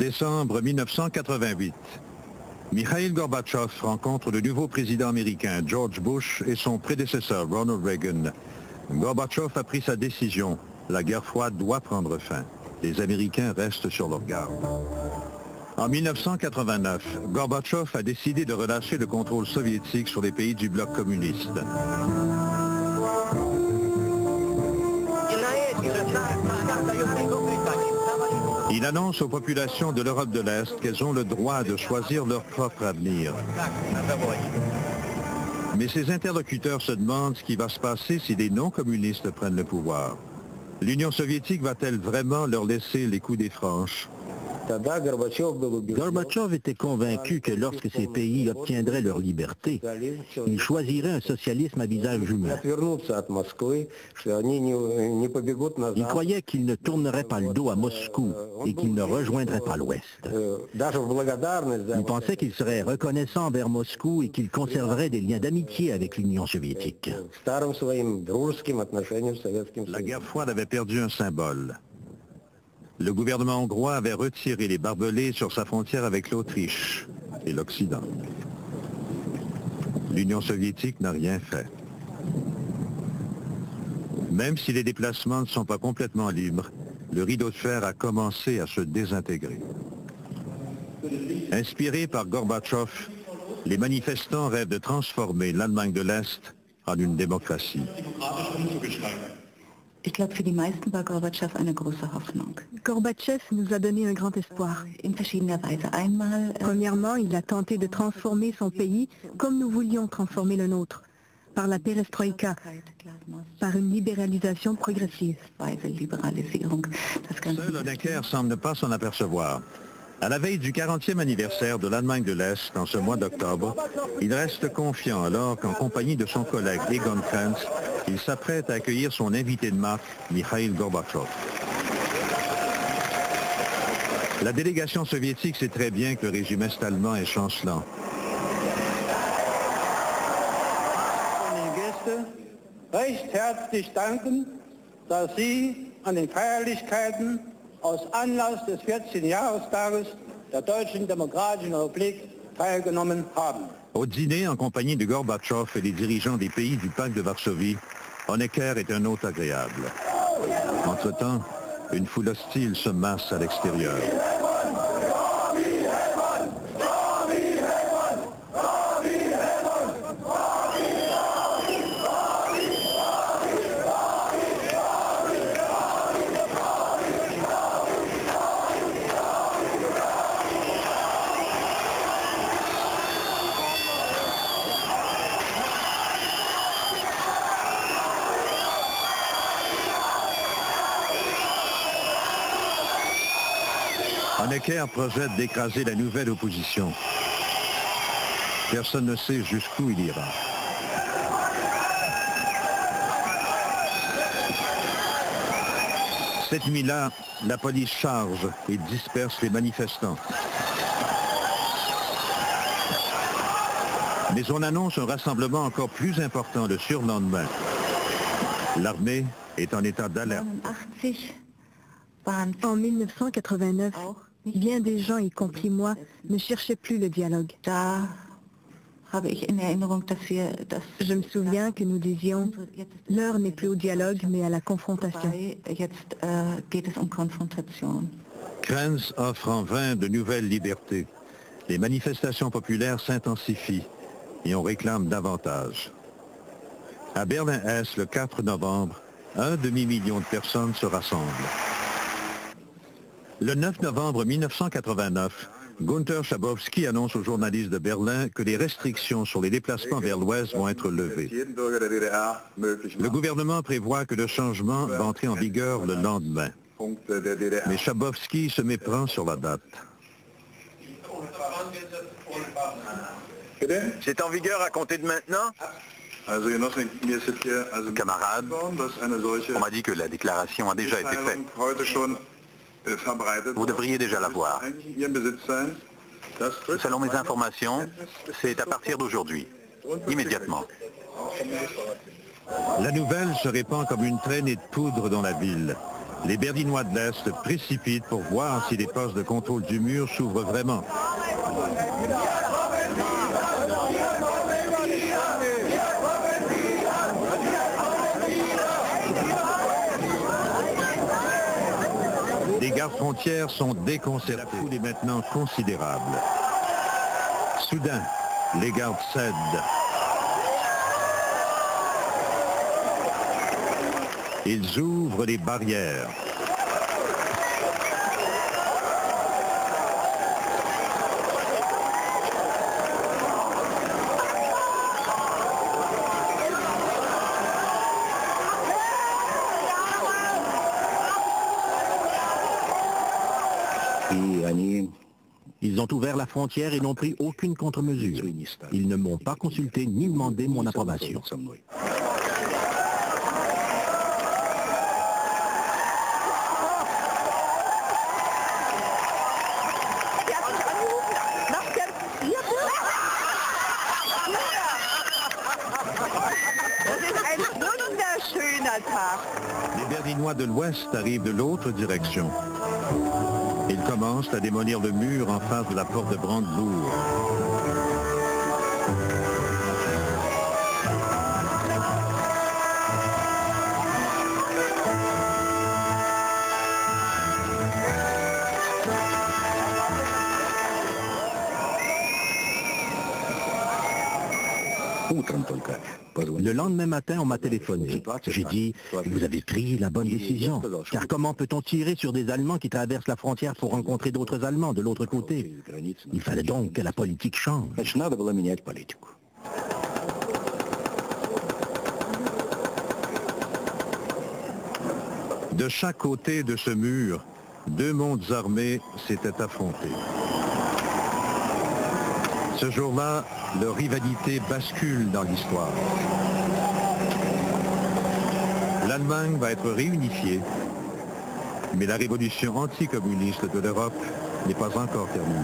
Décembre 1988. Mikhail Gorbatchev rencontre le nouveau président américain George Bush et son prédécesseur Ronald Reagan. Gorbatchev a pris sa décision. La guerre froide doit prendre fin. Les Américains restent sur leur garde. En 1989, Gorbatchev a décidé de relâcher le contrôle soviétique sur les pays du bloc communiste. Il annonce aux populations de l'Europe de l'Est qu'elles ont le droit de choisir leur propre avenir. Mais ses interlocuteurs se demandent ce qui va se passer si les non-communistes prennent le pouvoir. L'Union soviétique va-t-elle vraiment leur laisser les coups des franches? Gorbatchev était convaincu que lorsque ces pays obtiendraient leur liberté, ils choisiraient un socialisme à visage humain. Il croyait qu'ils ne tourneraient pas le dos à Moscou et qu'ils ne rejoindraient pas l'Ouest. Il pensait qu'ils seraient reconnaissants envers Moscou et qu'ils conserveraient des liens d'amitié avec l'Union soviétique. La guerre froide avait perdu un symbole. Le gouvernement hongrois avait retiré les barbelés sur sa frontière avec l'Autriche et l'Occident. L'Union soviétique n'a rien fait. Même si les déplacements ne sont pas complètement libres, le rideau de fer a commencé à se désintégrer. Inspirés par Gorbatchev, les manifestants rêvent de transformer l'Allemagne de l'Est en une démocratie. Ich glaube, für die meisten war Gorbatschow eine große Hoffnung. Gorbatchev nous a donné un grand espoir. In verschiedener Weise. Einmal, Premièrement, il a tenté de transformer son pays comme nous voulions transformer le nôtre, par la perestroïka, par une libéralisation progressive. Seul Honecker semble ne pas s'en apercevoir. À la veille du 40e anniversaire de l'Allemagne de l'Est, en ce mois d'octobre, il reste confiant alors qu'en compagnie de son collègue Egon Krenz, il s'apprête à accueillir son invité de marque, Mikhail Gorbatchev. La délégation soviétique sait très bien que le régime est-allemand est chancelant. Recht herzlich danken, dass Sie an den Feierlichkeiten aus Anlass des 14. Jahrestages der Deutschen Demokratischen Republik teilgenommen haben. Au dîner, en compagnie de Gorbatchev et des dirigeants des pays du pacte de Varsovie, Honecker est un hôte agréable. Entre-temps, une foule hostile se masse à l'extérieur. Honecker projette d'écraser la nouvelle opposition. Personne ne sait jusqu'où il ira. Cette nuit-là, la police charge et disperse les manifestants. Mais on annonce un rassemblement encore plus important le surlendemain. L'armée est en état d'alerte. En 1989, bien des gens, y compris moi, ne cherchaient plus le dialogue. Je me souviens que nous disions, l'heure n'est plus au dialogue, mais à la confrontation. Krenz offre en vain de nouvelles libertés. Les manifestations populaires s'intensifient et on réclame davantage. À Berlin-Est, le 4 novembre, 1 demi-million de personnes se rassemblent. Le 9 novembre 1989, Günther Schabowski annonce aux journalistes de Berlin que les restrictions sur les déplacements vers l'Ouest vont être levées. Le gouvernement prévoit que le changement va entrer en vigueur le lendemain. Mais Schabowski se méprend sur la date. C'est en vigueur à compter de maintenant? Camarades, on m'a dit que la déclaration a déjà été faite. Vous devriez déjà l'avoir. Selon mes informations, c'est à partir d'aujourd'hui, immédiatement. La nouvelle se répand comme une traînée de poudre dans la ville. Les Berlinois de l'Est précipitent pour voir si les postes de contrôle du mur s'ouvrent vraiment. Les gardes-frontières sont déconcertés. La foule est maintenant considérable. Soudain, les gardes cèdent. Ils ouvrent les barrières. Ils ont ouvert la frontière et n'ont pris aucune contre-mesure. Ils ne m'ont pas consulté ni demandé mon approbation. Les Berlinois de l'Ouest arrivent de l'autre direction. Ils commencent à démolir le mur en face de la porte de Brandebourg. Le lendemain matin, on m'a téléphoné. J'ai dit, vous avez pris la bonne décision. Car comment peut-on tirer sur des Allemands qui traversent la frontière pour rencontrer d'autres Allemands de l'autre côté? Il fallait donc que la politique change. De chaque côté de ce mur, deux mondes armés s'étaient affrontés. Ce jour-là, leur rivalité bascule dans l'histoire. L'Allemagne va être réunifiée, mais la révolution anticommuniste de l'Europe n'est pas encore terminée.